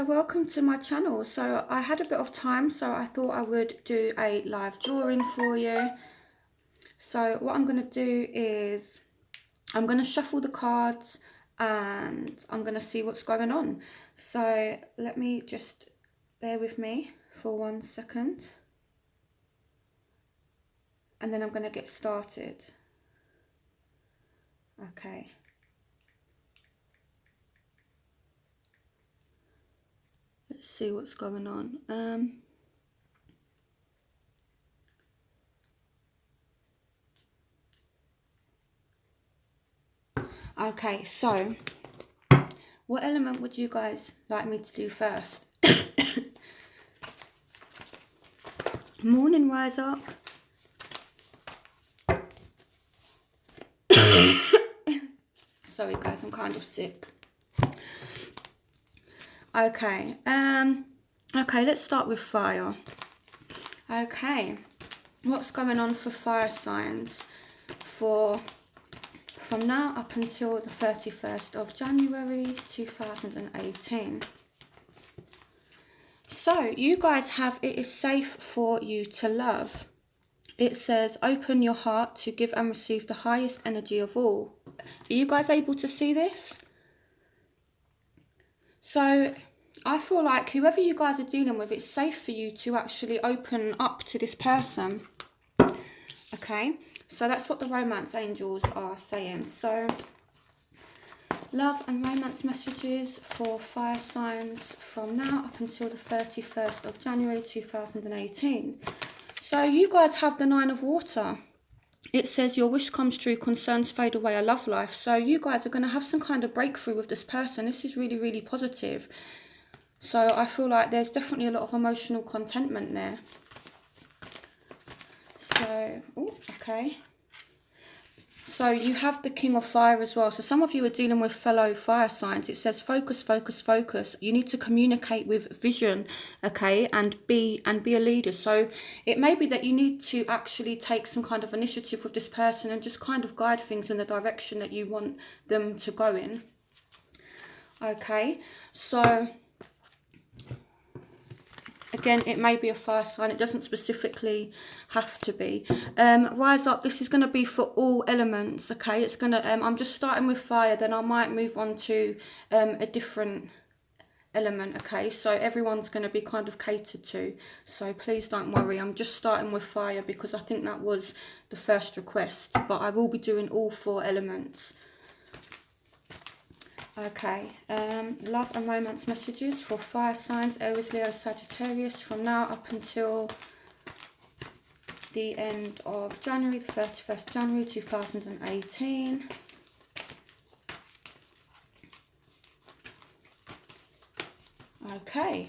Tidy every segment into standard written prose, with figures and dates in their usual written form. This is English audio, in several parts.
welcome to my channel. So I had a bit of time, so I thought I would do a live drawing for you. So what I'm going to do is I'm going to shuffle the cards and I'm going to see what's going on. So let me just bear with me for 1 second and then I'm going to get started. Okay. Let's see what's going on. Okay, so what element would you guys like me to do first? Morning, rise up. Sorry guys, I'm kind of sick. Okay, okay, let's start with fire. Okay, what's going on for fire signs from now up until the 31st of January 2018? So you guys have, it is safe for you to love. It says open your heart to give and receive the highest energy of all. Are you guys able to see this? So I feel like whoever you guys are dealing with, it's safe for you to actually open up to this person. Okay, so that's what the romance angels are saying. So love and romance messages for fire signs from now up until the 31st of January 2018. So you guys have the 9 of water. It says your wish comes true, concerns fade away, a love life. So you guys are going to have some kind of breakthrough with this person. This is really, really positive. So I feel like there's definitely a lot of emotional contentment there. So, okay. So you have the King of Fire as well. So some of you are dealing with fellow fire signs. It says focus, focus, focus. You need to communicate with vision, okay, and be a leader. So it may be that you need to actually take some kind of initiative with this person and just kind of guide things in the direction that you want them to go in. Okay, so again, it may be a fire sign. It doesn't specifically have to be. Rise up. This is going to be for all elements. Okay, it's going to. I'm just starting with fire. Then I might move on to a different element. Okay, so everyone's going to be kind of catered to. So please don't worry. I'm just starting with fire because I think that was the first request. But I will be doing all 4 elements. Okay, love and romance messages for fire signs, Aries, Leo, Sagittarius from now up until the end of January, the 31st January 2018. Okay,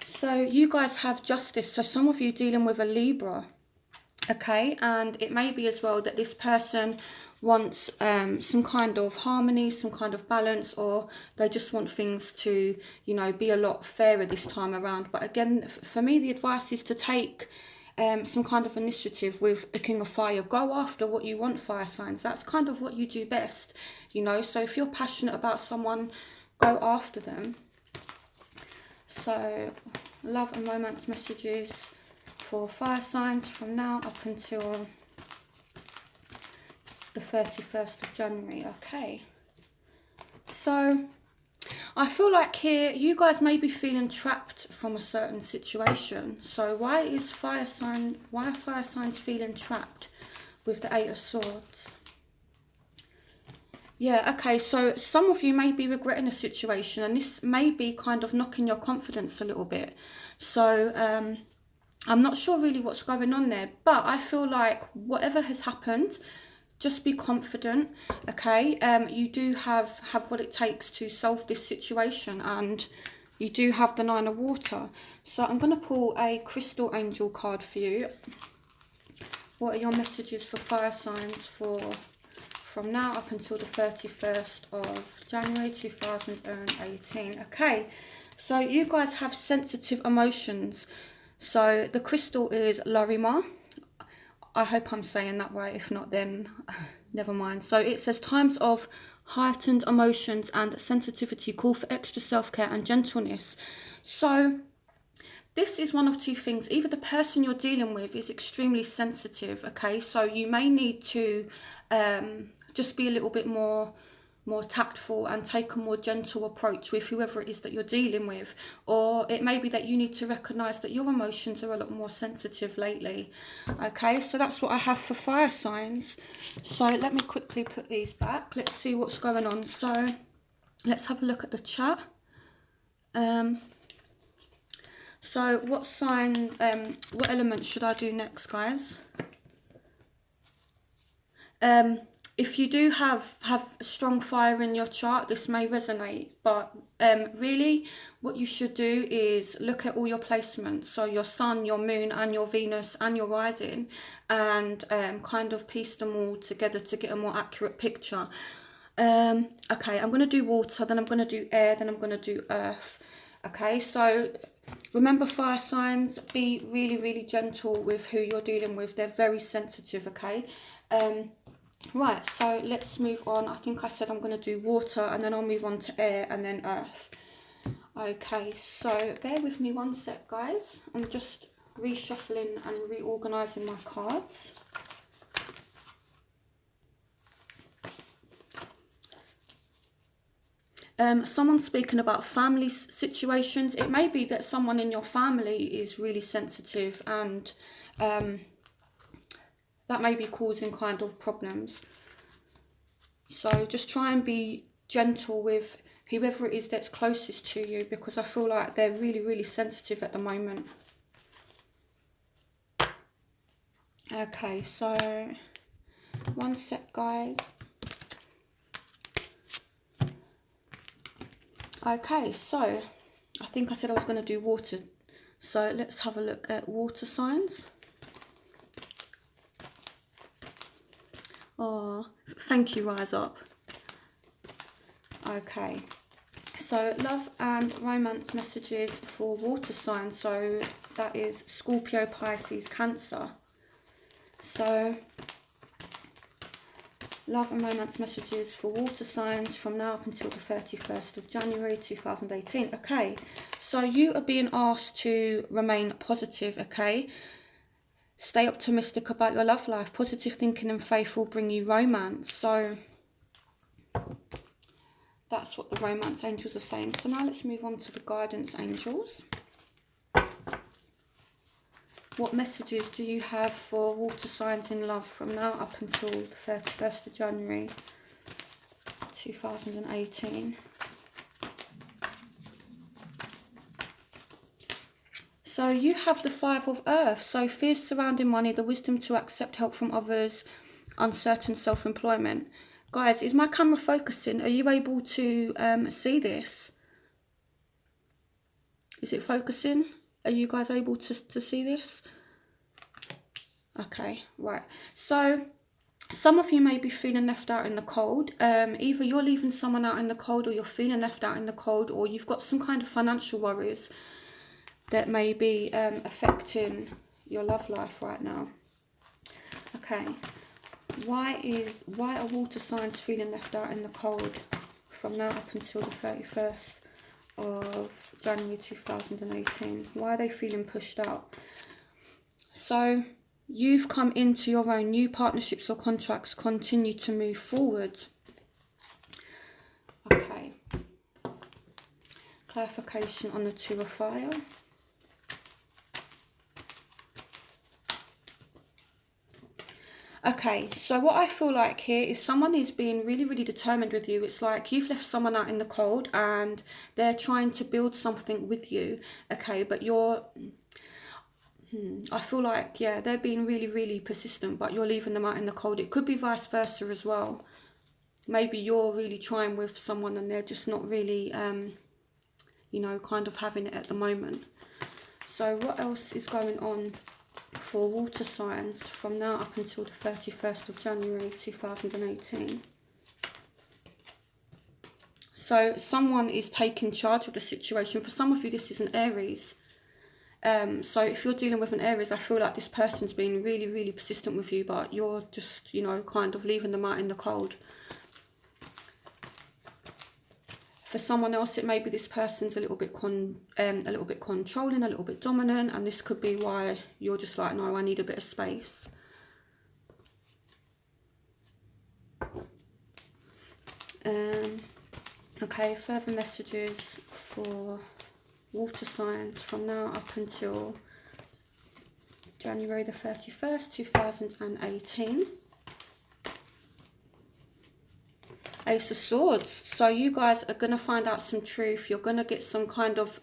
so you guys have justice. So some of you dealing with a Libra. Okay, and it may be as well that this person wants some kind of harmony, some kind of balance, or they just want things to, you know, be a lot fairer this time around. But again, for me, the advice is to take some kind of initiative with the King of Fire. Go after what you want, fire signs. That's kind of what you do best, you know. So if you're passionate about someone, go after them. So love and romance messages for fire signs from now up until the 31st of January. Okay, so I feel like here you guys may be feeling trapped from a certain situation. So why are fire signs feeling trapped with the 8 of Swords? Yeah, okay, so some of you may be regretting a situation and this may be kind of knocking your confidence a little bit. So I'm not sure really what's going on there, but I feel like whatever has happened, just be confident, okay? You do have what it takes to solve this situation, and you do have the 9 of water. So I'm going to pull a crystal angel card for you. What are your messages for fire signs from now up until the 31st of January 2018? Okay, so you guys have sensitive emotions. So the crystal is Larima. I hope I'm saying that right. If not, then never mind. So it says times of heightened emotions and sensitivity call for extra self-care and gentleness. So this is one of two things. Either the person you're dealing with is extremely sensitive, okay? So you may need to just be a little bit more tactful and take a more gentle approach with whoever it is that you're dealing with. Or it may be that you need to recognise that your emotions are a lot more sensitive lately. Okay, so that's what I have for fire signs. So let me quickly put these back. Let's see what's going on. So let's have a look at the chat. So what sign, what element should I do next, guys? If you do have strong fire in your chart, this may resonate, but really what you should do is look at all your placements, so your sun, your moon and your Venus and your rising, and kind of piece them all together to get a more accurate picture. Okay, I'm going to do water, then I'm going to do air, then I'm going to do earth. Okay, so remember, fire signs, be really, really gentle with who you're dealing with. They're very sensitive, okay? Right, so let's move on. I think I said I'm going to do water, and then I'll move on to air and then earth. Okay, so bear with me one sec, guys. I'm just reshuffling and reorganising my cards. Someone's speaking about family situations. It may be that someone in your family is really sensitive, and that may be causing kind of problems. So just try and be gentle with whoever it is that's closest to you, because I feel like they're really, really sensitive at the moment. Okay, so one sec, guys. Okay, so I think I said I was going to do water. So let's have a look at water signs. Oh, thank you, Rise Up. Okay, so love and romance messages for water signs. So that is Scorpio, Pisces, Cancer. So love and romance messages for water signs from now up until the 31st of January 2018. Okay, so you are being asked to remain positive, okay? Stay optimistic about your love life. Positive thinking and faith will bring you romance. So that's what the romance angels are saying. So now let's move on to the guidance angels. What messages do you have for water signs in love from now up until the 31st of January 2018? So you have the Five of Earth. So fears surrounding money, the wisdom to accept help from others, uncertain self-employment. Guys, is my camera focusing? Are you able to see this? Is it focusing? Are you guys able to see this? Okay, right. So some of you may be feeling left out in the cold. Either you're leaving someone out in the cold, or you're feeling left out in the cold, or you've got some kind of financial worries that may be affecting your love life right now. Okay, why are water signs feeling left out in the cold from now up until the 31st of January 2018? Why are they feeling pushed out? So you've come into your own. New partnerships or contracts continue to move forward. Okay, clarification on the Two of Fire. Okay, so what I feel like here is someone is being really, really determined with you. It's like you've left someone out in the cold and they're trying to build something with you, okay, but you're, I feel like, yeah, they're being really, really persistent, but you're leaving them out in the cold. It could be vice versa as well. Maybe you're really trying with someone and they're just not really, you know, kind of having it at the moment. So what else is going on for water signs from now up until the 31st of January 2018? So someone is taking charge of the situation. For some of you, this is an Aries. So if you're dealing with an Aries, I feel like this person's been really, really persistent with you, but you're just, you know, kind of leaving them out in the cold. For someone else, it may be this person's a little bit controlling, a little bit dominant, and this could be why you're just like, no, I need a bit of space. Okay, further messages for water signs from now up until January the 31st, 2018. Ace of Swords. So you guys are going to find out some truth. You're going to get some kind of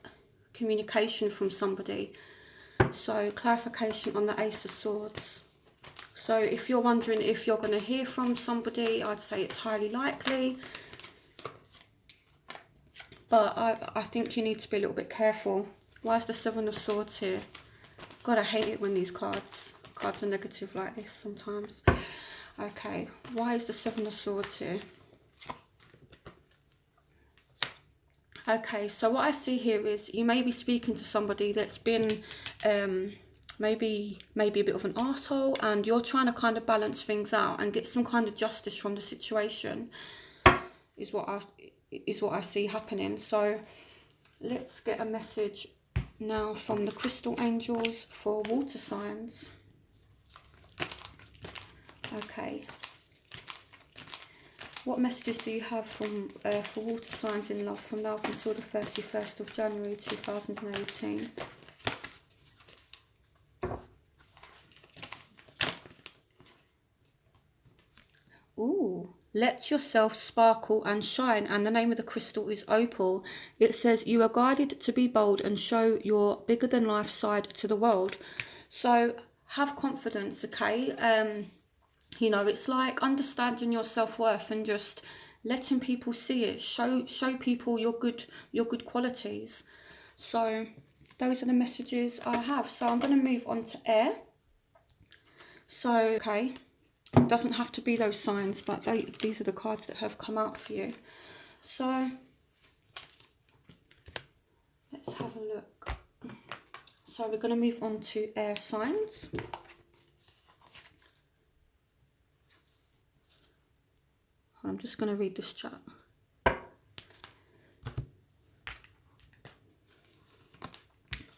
communication from somebody. So clarification on the Ace of Swords. So if you're wondering if you're going to hear from somebody, I'd say it's highly likely. But I think you need to be a little bit careful. Why is the Seven of Swords here? God, I hate it when these cards are negative like this sometimes. Okay, why is the Seven of Swords here? Okay, so what I see here is you may be speaking to somebody that's been maybe a bit of an arsehole, and you're trying to kind of balance things out and get some kind of justice from the situation, is what I see happening. So let's get a message now from the crystal angels for water signs. Okay. What messages do you have from for water signs in love from now until the 31st of January 2018? Ooh, let yourself sparkle and shine. And the name of the crystal is opal. It says you are guided to be bold and show your bigger than life side to the world. So have confidence, okay? You know, it's like understanding your self-worth and just letting people see it. Show people your good qualities. So those are the messages I have. So I'm going to move on to air. So, okay, it doesn't have to be those signs, but these are the cards that have come out for you. So let's have a look. So we're going to move on to air signs. I'm just going to read this chat.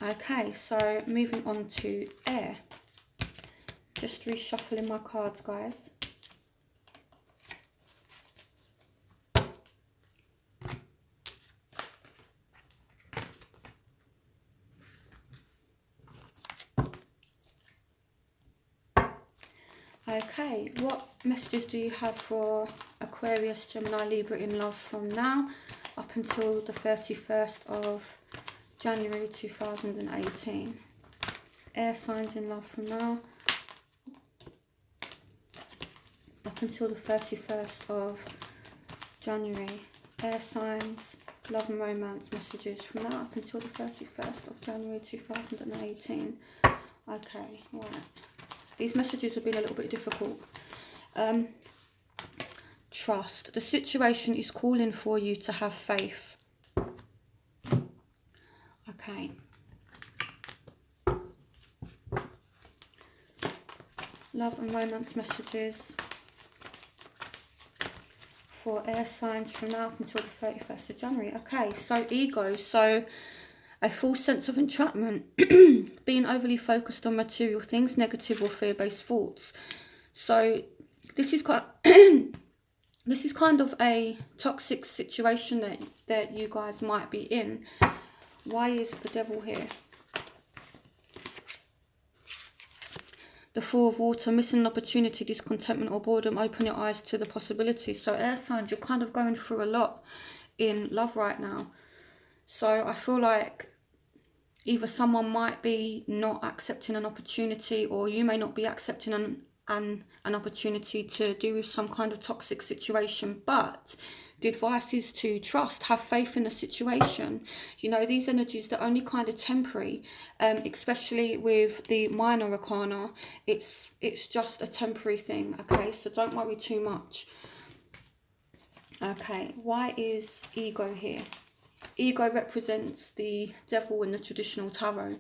Okay, so moving on to air. Just reshuffling my cards, guys. Okay, what messages do you have for Aquarius, Gemini, Libra in love from now up until the 31st of January 2018? Air signs in love from now up until the 31st of January. Air signs, love and romance messages from now up until the 31st of January 2018. Okay, right. These messages have been a little bit difficult. Trust. The situation is calling for you to have faith. Okay. Love and romance messages for air signs from now up until the 31st of January. Okay, so ego. So a false sense of entrapment, being overly focused on material things, negative or fear-based thoughts. So this is quite this is kind of a toxic situation that you guys might be in. Why is the devil here? The Four of Water, missing an opportunity, discontentment or boredom. Open your eyes to the possibilities. So air signs, you're kind of going through a lot in love right now. So I feel like either someone might be not accepting an opportunity, or you may not be accepting an opportunity to do with some kind of toxic situation. But the advice is to trust, have faith in the situation. You know, these energies, they're only kind of temporary, especially with the minor arcana. It's just a temporary thing, okay? So don't worry too much. Okay, why is ego here? Ego represents the devil in the traditional tarot.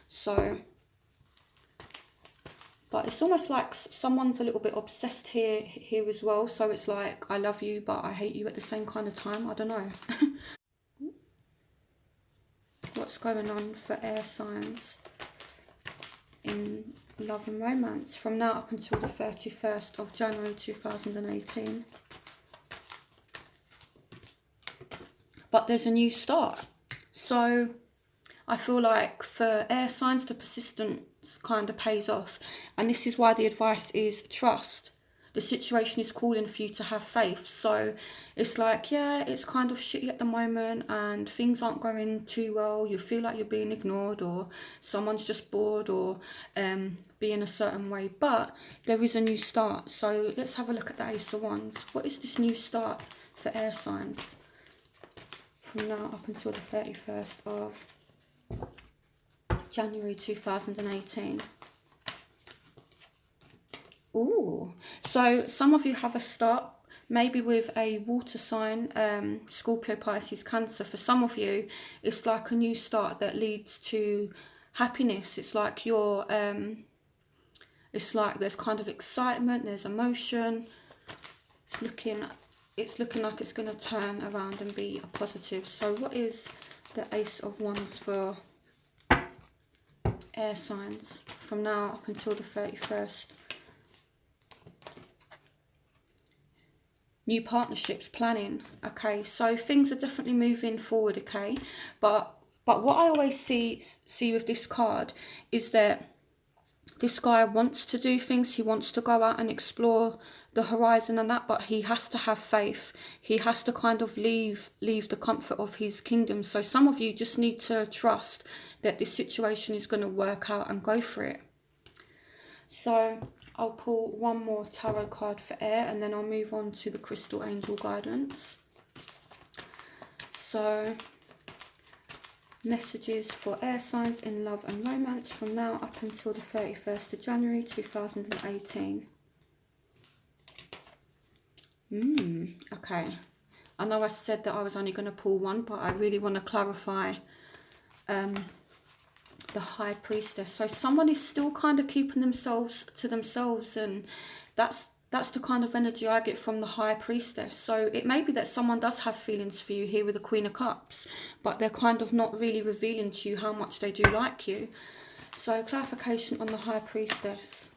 So But it's almost like someone's a little bit obsessed here as well. So it's like, I love you, but I hate you at the same kind of time. I don't know. What's going on for air signs in love and romance from now up until the 31st of January 2018? But there's a new start. So I feel like for air signs, the persistence kind of pays off. And this is why the advice is trust. The situation is calling for you to have faith. So it's like, yeah, it's kind of shitty at the moment and things aren't going too well. You feel like you're being ignored or someone's just bored or being a certain way. But there is a new start. So let's have a look at the Ace of Wands. What is this new start for air signs from now up until the 31st of January 2018? Ooh, so some of you have a start, maybe with a water sign, Scorpio, Pisces, Cancer. For some of you, it's like a new start that leads to happiness. It's like it's like there's kind of excitement, there's emotion. It's looking like it's going to turn around and be a positive. So what is the Ace of Wands for air signs from now up until the 31st? New partnerships, planning. Okay, so things are definitely moving forward. Okay, but what I always see with this card is that this guy wants to do things. He wants to go out and explore the horizon and that, but he has to have faith. He has to kind of leave the comfort of his kingdom. So some of you just need to trust that this situation is going to work out and go for it. So I'll pull one more tarot card for air and then I'll move on to the crystal angel guidance. So messages for air signs in love and romance from now up until the 31st of January 2018. Okay. I know I said that I was only going to pull one, but I really want to clarify the High Priestess. So someone is still kind of keeping themselves to themselves, and that's the kind of energy I get from the High Priestess. So it may be that someone does have feelings for you here with the Queen of Cups, but they're kind of not really revealing to you how much they do like you. So clarification on the High Priestess.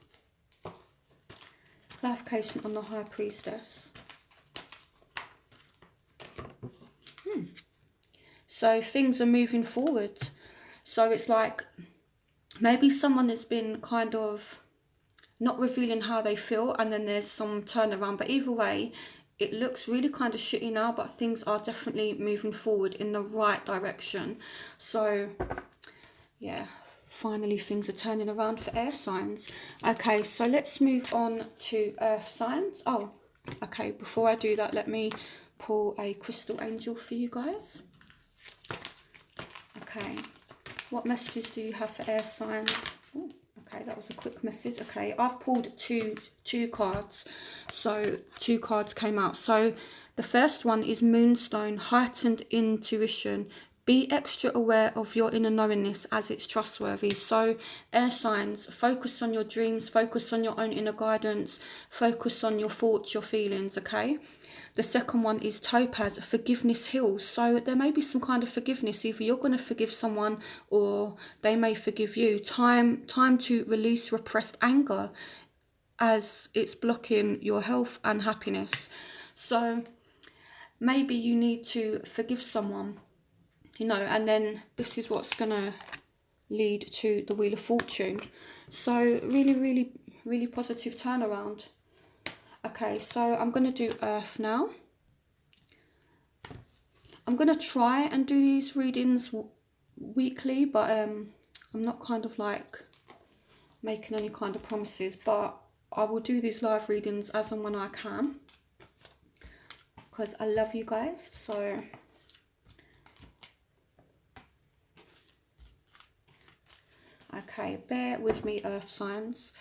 Clarification on the High Priestess. So things are moving forward. So it's like maybe someone has been kind of not revealing how they feel, and then there's some turnaround. But either way, it looks really kind of shitty now, but things are definitely moving forward in the right direction. So yeah, finally things are turning around for air signs. Okay, so let's move on to earth signs. Oh, okay, before I do that, let me pull a crystal angel for you guys. Okay, what messages do you have for air signs? Ooh, okay, that was a quick message. Okay, I've pulled two cards. So 2 cards came out. So the first one is Moonstone, heightened intuition. Be extra aware of your inner knowingness as it's trustworthy. So air signs, focus on your dreams, focus on your own inner guidance, focus on your thoughts, your feelings, okay? The second one is Topaz, forgiveness heals. So there may be some kind of forgiveness. Either you're going to forgive someone or they may forgive you. Time to release repressed anger as it's blocking your health and happiness. So maybe you need to forgive someone, you know, and then this is what's going to lead to the Wheel of Fortune. So really positive turnaround. Okay, so I'm going to do Earth now. I'm going to try and do these readings weekly, but I'm not kind of like making any kind of promises, but I will do these live readings as and when I can, because I love you guys. So okay, bear with me, earth signs.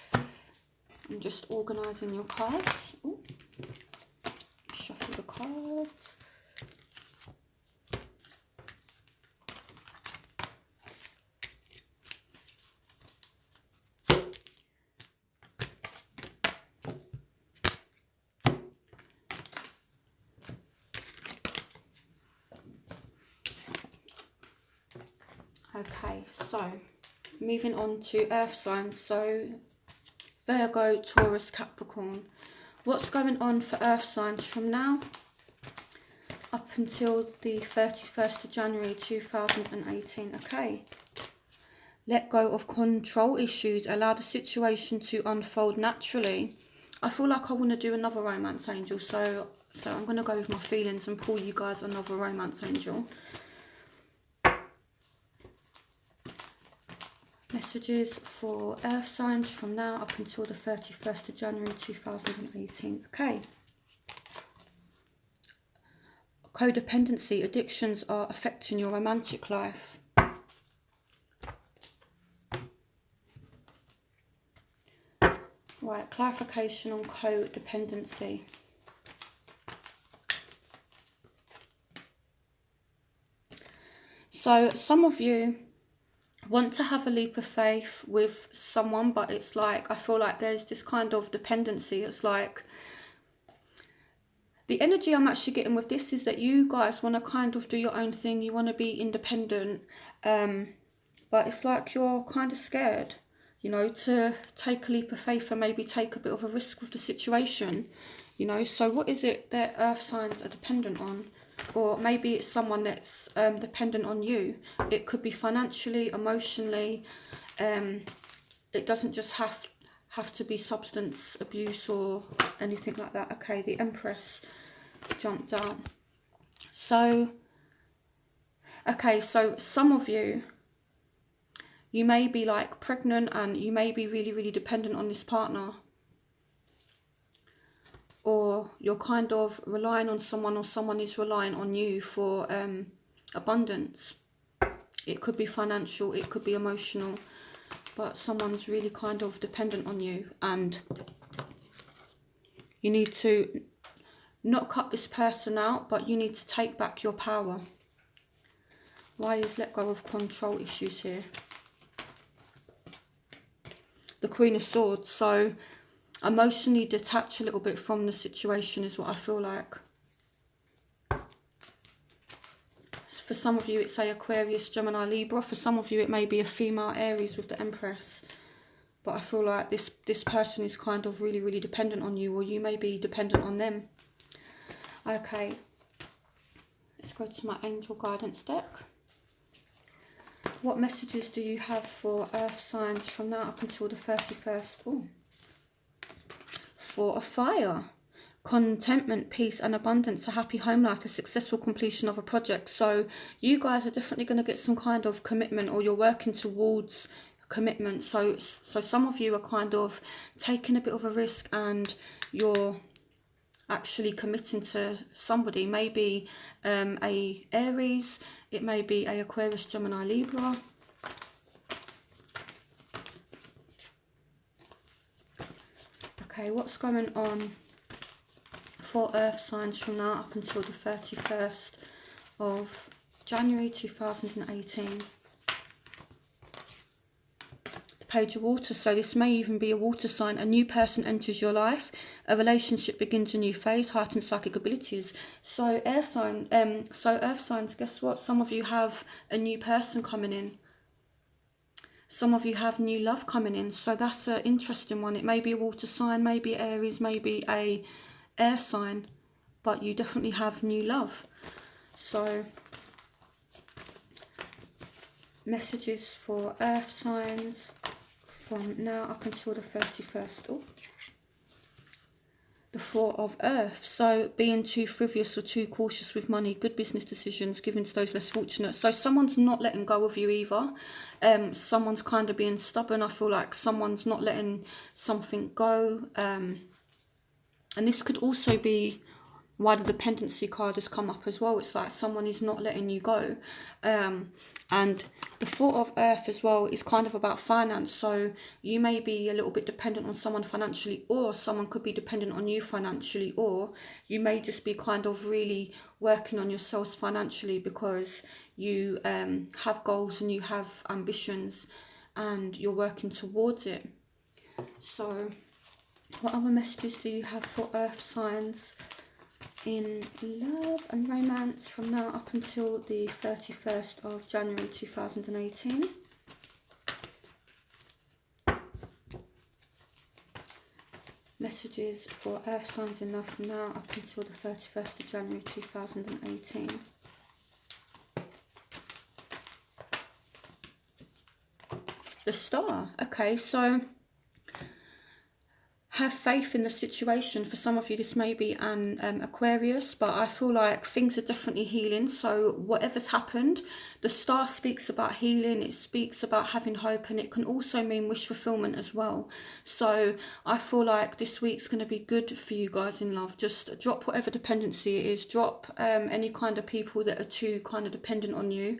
I'm just organising your cards. Ooh. Shuffle the cards. Okay, so moving on to earth signs. So Virgo, Taurus, Capricorn. What's going on for earth signs from now up until the 31st of January 2018? Okay. Let go of control issues. Allow the situation to unfold naturally. I feel like I want to do another romance angel. So I'm going to go with my feelings and pull you guys another romance angel. Messages for earth signs from now up until the 31st of January 2018. Okay. Codependency. Addictions are affecting your romantic life. Right, clarification on codependency. So some of you want to have a leap of faith with someone, but it's like, I feel like there's this kind of dependency. It's like, the energy I'm actually getting with this is that you guys want to kind of do your own thing. You want to be independent, but it's like you're kind of scared, you know, to take a leap of faith and maybe take a bit of a risk with the situation, you know. So what is it that earth signs are dependent on? Or maybe it's someone that's dependent on you. It could be financially, emotionally. It doesn't just have to be substance abuse or anything like that. Okay, the Empress jumped out. So, okay, so some of you may be like pregnant and you may be really, really dependent on this partner. Or you're kind of relying on someone, or someone is relying on you for abundance. It could be financial, it could be emotional, but someone's really kind of dependent on you, and you need to not cut this person out, but you need to take back your power. Why is let go of control issues here? The Queen of Swords. So emotionally detach a little bit from the situation is what I feel like. For some of you, it's a Aquarius, Gemini, Libra. For some of you, it may be a female Aries with the Empress. But I feel like this person is kind of really, really dependent on you, or you may be dependent on them. Okay. Let's go to my angel guidance deck. What messages do you have for earth signs from now up until the 31st? Ooh. For a fire. Contentment, peace and abundance, a happy home life, a successful completion of a project. So you guys are definitely going to get some kind of commitment, or you're working towards commitment. So some of you are kind of taking a bit of a risk and you're actually committing to somebody. Maybe a Aries, it may be a Aquarius, Gemini, Libra. Okay, what's going on for earth signs from now up until the 31st of January 2018? The Page of Water. So this may even be a water sign. A new person enters your life. A relationship begins a new phase. Heightened psychic abilities. So earth signs, guess what? Some of you have a new person coming in. Some of you have new love coming in. So that's an interesting one. It may be a water sign, maybe Aries, maybe a air sign, but you definitely have new love. So messages for earth signs from now up until the 31st. Oh. The Four of Earth. So being too frivolous or too cautious with money, good business decisions given to those less fortunate. So someone's not letting go of you either. Someone's kind of being stubborn. I feel like someone's not letting something go. And this could also be why the dependency card has come up as well. It's like someone is not letting you go. And the Four of Earth as well is kind of about finance. So you may be a little bit dependent on someone financially, or someone could be dependent on you financially, or you may just be kind of really working on yourselves financially because you have goals and you have ambitions and you're working towards it. So what other messages do you have for earth signs in love and romance from now up until the 31st of January 2018. Messages for earth signs in love from now up until the 31st of January 2018. The Star. Okay, so have faith in the situation. For some of you, this may be an Aquarius, but I feel like things are definitely healing. So whatever's happened, the Star speaks about healing. It speaks about having hope, and it can also mean wish fulfillment as well. So I feel like this week's going to be good for you guys in love. Just drop whatever dependency it is. Drop any kind of people that are too kind of dependent on you.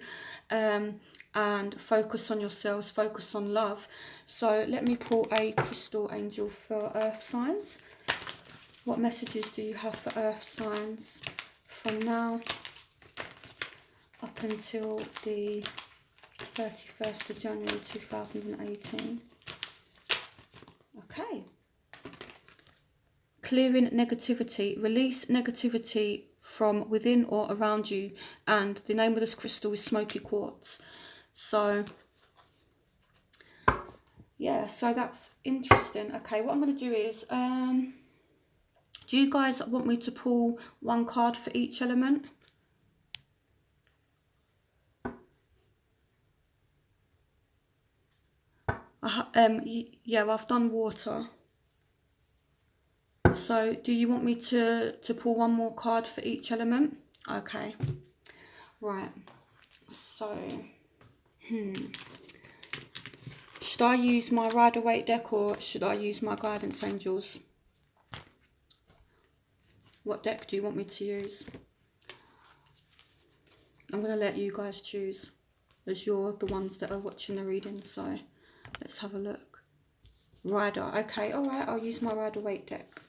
And focus on yourselves, focus on love. So let me pull a crystal angel for earth signs. What messages do you have for earth signs from now up until the 31st of January 2018? Okay. Clearing negativity. Release negativity from within or around you. And the name of this crystal is smoky quartz. So, yeah, so that's interesting. Okay, what I'm going to do is, do you guys want me to pull one card for each element? Yeah, I've done water. So, do you want me to pull one more card for each element? Okay, right, so... Should I use my Rider-Waite deck or should I use my guidance angels? What deck do you want me to use? I'm going to let you guys choose, as you're the ones that are watching the reading. So let's have a look. Rider. Okay, alright, I'll use my Rider-Waite deck.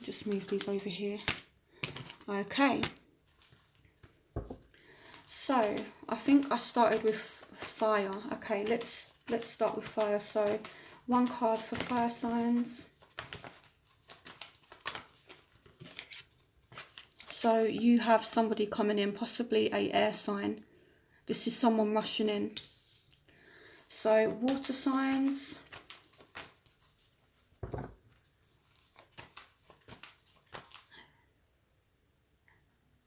Just move these over here. Okay. So I think I started with fire. Okay, let's start with fire. So one card for fire signs. So you have somebody coming in, possibly a air sign. This is someone rushing in. So water signs.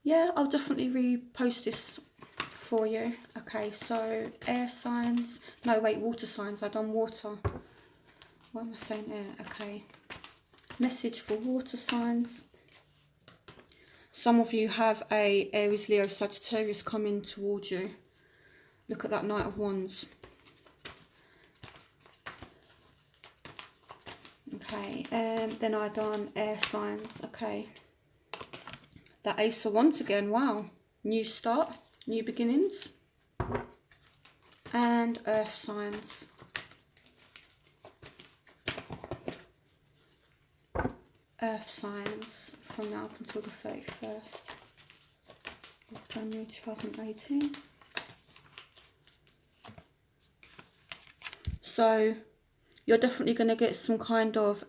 Yeah, I'll definitely repost this for you. Okay, so air signs. No, wait, water signs. I've done water. What am I saying air? Okay. Message for water signs. Some of you have a Aries, Leo, Sagittarius coming towards you. Look at that Knight of Wands. Okay, then I done air signs. Okay. That Ace of Wands again. Wow. New start, new beginnings. And earth signs. Earth signs from now up until the 31st of January 2018. So you're definitely going to get some kind of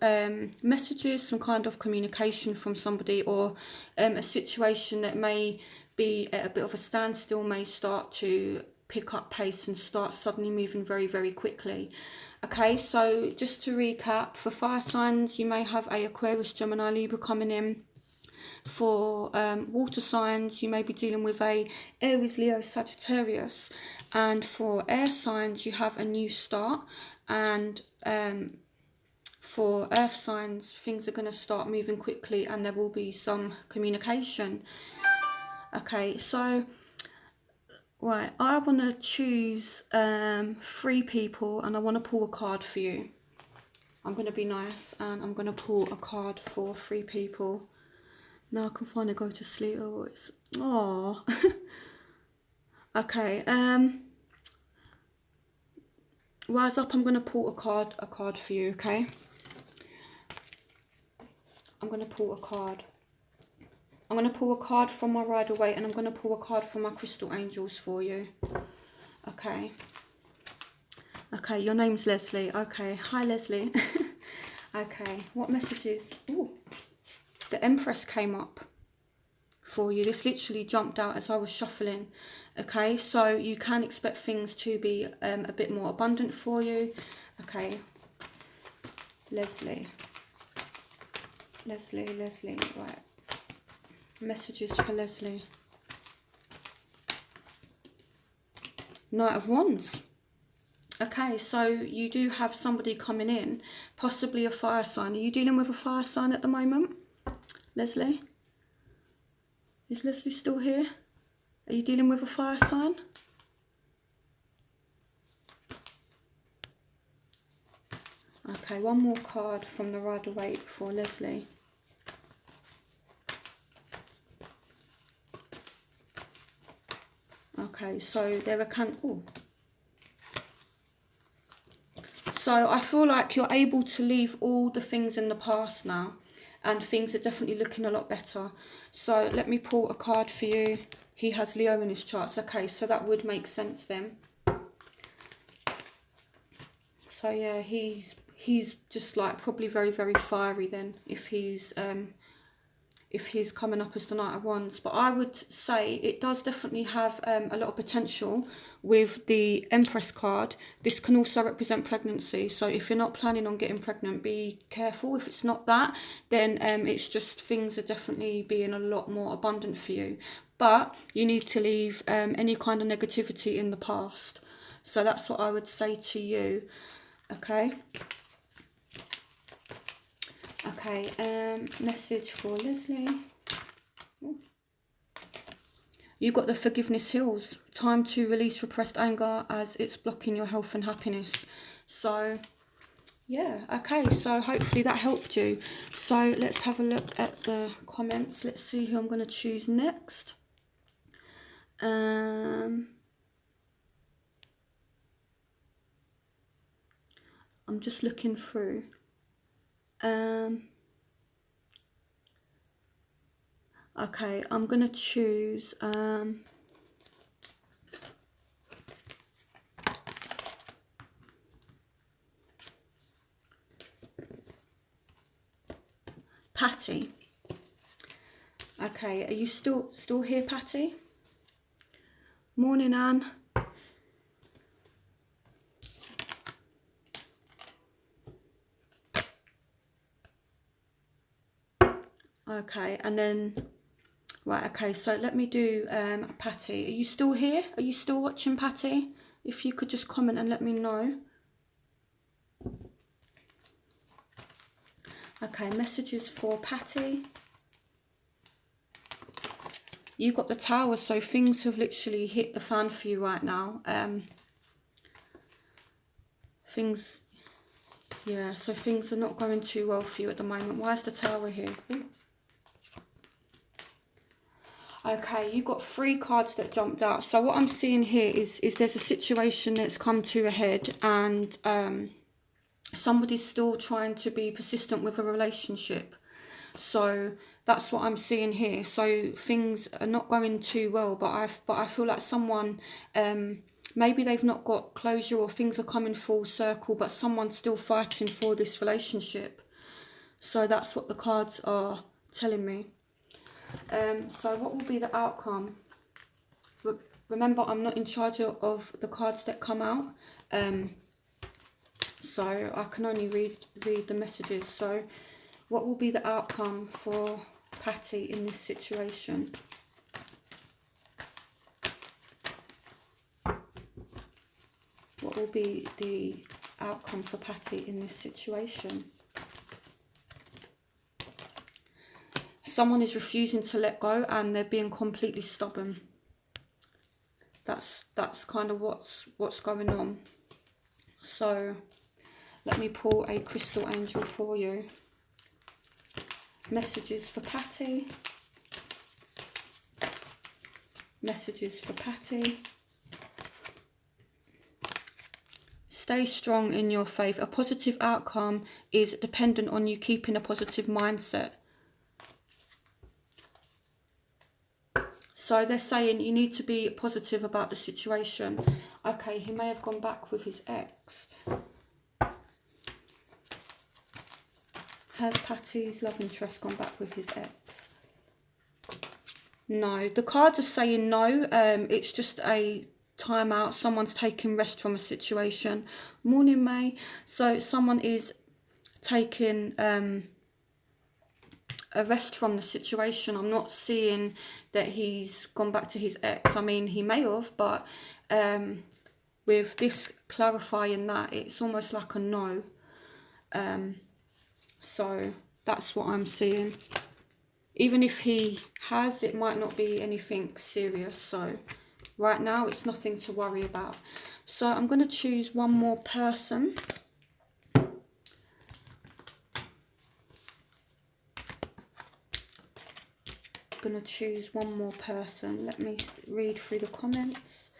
messages, some kind of communication from somebody, or a situation that may be at a bit of a standstill may start to pick up pace and start suddenly moving very, very quickly. Okay, so just to recap, for fire signs, you may have a Aquarius, Gemini, Libra coming in. For water signs, you may be dealing with a Aries, Leo, Sagittarius. And for air signs, you have a new start. And for earth signs, things are going to start moving quickly and there will be some communication. Okay, so... right, I want to choose 3 people and I want to pull a card for you. I'm going to be nice and I'm going to pull a card for 3 people. Now I can finally go to sleep. Oh, it's... aww. Okay, rise up, I'm going to pull a card for you, okay? I'm going to pull a card. I'm going to pull a card from my Rider-Waite and I'm going to pull a card from my crystal angels for you. Okay. Okay, your name's Leslie. Okay, hi Leslie. Okay, what messages? Ooh. the Empress came up for you. This literally jumped out as I was shuffling. Okay, so you can expect things to be a bit more abundant for you. Okay, Leslie, right. Messages for Leslie. Knight of Wands. Okay, so you do have somebody coming in, possibly a fire sign. Are you dealing with a fire sign at the moment, Leslie? Is Leslie still here? Are you dealing with a fire sign? Okay, one more card from the Rider-Waite for Leslie. Okay, so there are So I feel like you're able to leave all the things in the past now, and things are definitely looking a lot better. So let me pull a card for you. He has Leo in his charts. Okay, so that would make sense then. So yeah, he's just like probably very, very fiery then, if he's coming up as the Knight of Wands. But I would say it does definitely have a lot of potential with the Empress card. This can also represent pregnancy. So if you're not planning on getting pregnant, be careful. If it's not that, then it's just things are definitely being a lot more abundant for you. But you need to leave any kind of negativity in the past. So that's what I would say to you. Okay. Okay, message for Leslie. You got the Forgiveness Heals. Time to release repressed anger as it's blocking your health and happiness. So, yeah, okay, so hopefully that helped you. So let's have a look at the comments. Let's see who I'm going to choose next. I'm just looking through. Okay, I'm going to choose Patty. Okay, are you still here, Patty? Morning, Anne. Okay, and then, right, okay, so let me do Patty. Are you still here? Are you still watching, Patty? If you could just comment and let me know. Okay, messages for Patty. You got the Tower, so things have literally hit the fan for you right now. Yeah, so things are not going too well for you at the moment. Why is the Tower here? Ooh. Okay, you got 3 cards that jumped out. So what I'm seeing here is there's a situation that's come to a head, and somebody's still trying to be persistent with a relationship. So that's what I'm seeing here. So things are not going too well, but I feel like someone, maybe they've not got closure, or things are coming full circle, but someone's still fighting for this relationship. So that's what the cards are telling me. So what will be the outcome? Remember, I'm not in charge of the cards that come out, so I can only read the messages. So what will be the outcome for Patty in this situation? What will be the outcome for Patty in this situation? Someone is refusing to let go, and they're being completely stubborn. That's kind of what's going on. So let me pull a crystal angel for you. Messages for Patty. Messages for Patty. Stay strong in your faith. A positive outcome is dependent on you keeping a positive mindset. So they're saying you need to be positive about the situation. Okay, he may have gone back with his ex. Has Patty's love interest gone back with his ex? No, the cards are saying no. It's just a timeout. Someone's taking rest from a situation. Morning, May. So someone is taking a rest from the situation. I'm not seeing that he's gone back to his ex. I mean, he may have, but with this clarifying that, it's almost like a no. So that's what I'm seeing. Even if he has, it might not be anything serious. So right now, it's nothing to worry about. So I'm going to choose one more person. Going to choose one more person. Let me read through the comments.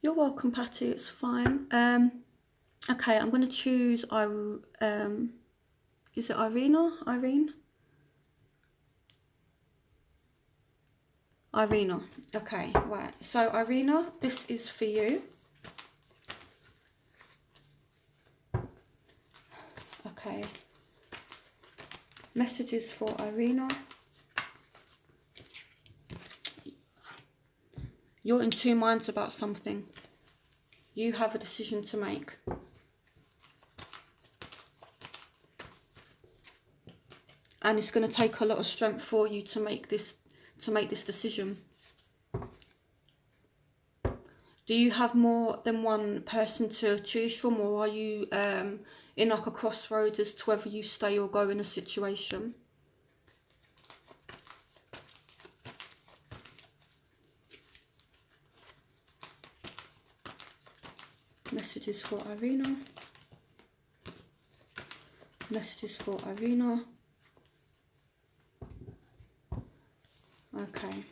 You're welcome, Patty. It's fine. Okay, I'm going to choose. Is it Irina? Irene? Irina. Okay, right. So Irina, this is for you. Okay. Messages for Irina. You're in two minds about something. You have a decision to make. And it's going to take a lot of strength for you to make this decision. Do you have more than one person to choose from, or are you in like a crossroads as to whether you stay or go in a situation? Messages for Irina. Messages for Irina. Okay.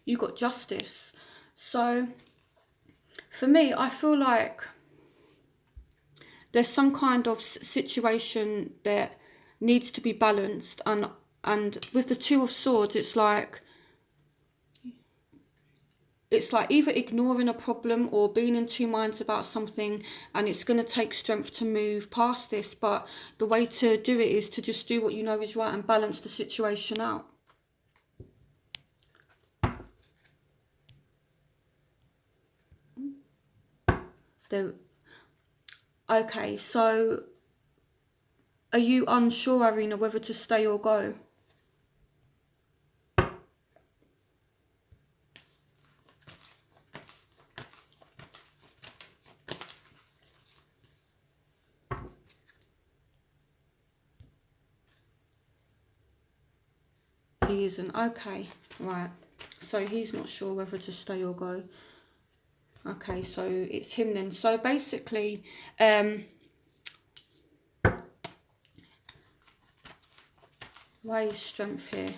You got justice. So for me, I feel like there's some kind of situation that needs to be balanced, and with the Two of Swords, it's like either ignoring a problem or being in two minds about something, and it's going to take strength to move past this. But the way to do it is to just do what you know is right and balance the situation out. Okay, so are you unsure, Irina, whether to stay or go? He isn't. Okay, right. So he's not sure whether to stay or go. Okay, so it's him then. So basically, why is strength here?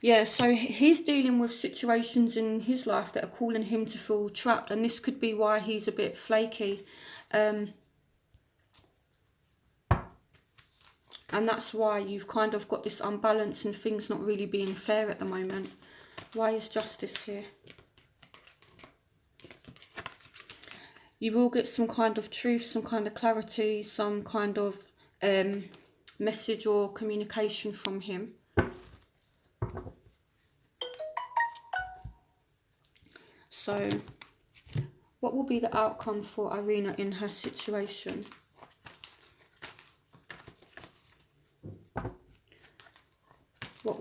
Yeah, so he's dealing with situations in his life that are calling him to feel trapped, and this could be why he's a bit flaky. And that's why you've kind of got this unbalance and things not really being fair at the moment. Why is justice here? You will get some kind of truth, some kind of clarity, some kind of message or communication from him. So, what will be the outcome for Irina in her situation? What?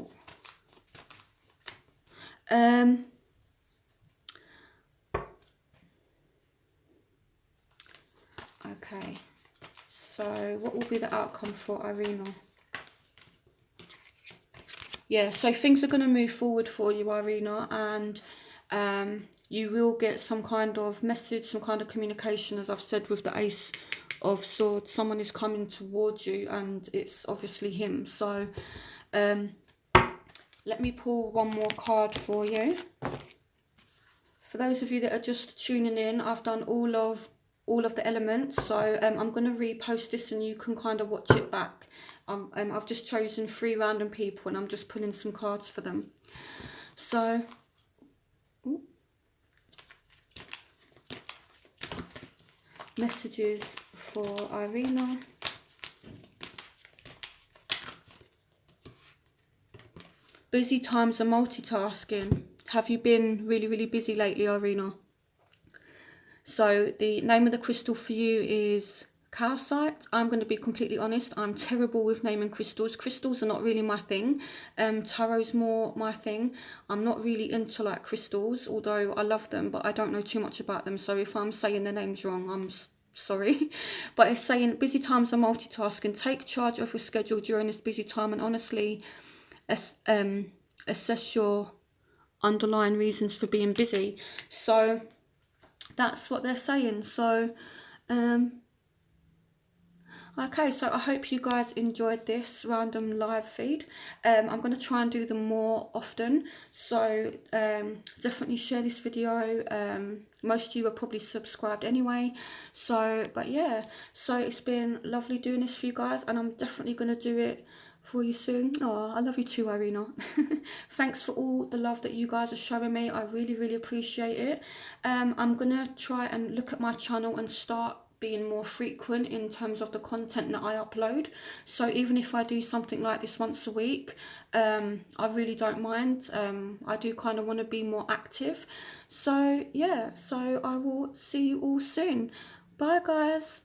Okay, so what will be the outcome for Irina? Yeah, so things are going to move forward for you, Irina, and you will get some kind of message, some kind of communication, as I've said, with the Ace of Swords. Someone is coming towards you, and it's obviously him. So let me pull one more card for you. For those of you that are just tuning in, I've done all of all of the elements. So I'm going to repost this and you can kind of watch it back. I've just chosen 3 random people and I'm just pulling some cards for them. So, ooh, messages for Irina. Busy times are multitasking. Have you been really, really busy lately, Irina? So the name of the crystal for you is calcite. I'm going to be completely honest, I'm terrible with naming crystals. Crystals are not really my thing. Tarot's more my thing. I'm not really into like crystals, although I love them, but I don't know too much about them. So if I'm saying their names wrong, I'm sorry. But it's saying busy times are multitasking. Take charge of your schedule during this busy time and honestly assess your underlying reasons for being busy. So that's what they're saying. So okay, so I hope you guys enjoyed this random live feed. I'm going to try and do them more often, so definitely share this video. Most of you are probably subscribed anyway, so but yeah, so it's been lovely doing this for you guys, and I'm definitely going to do it for you soon. Oh, I love you too, Irina. Thanks for all the love that you guys are showing me. I really, really appreciate it. I'm gonna try and look at my channel and start being more frequent in terms of the content that I upload. So even if I do something like this once a week, I really don't mind. I do kind of want to be more active. So yeah, so I will see you all soon. Bye guys.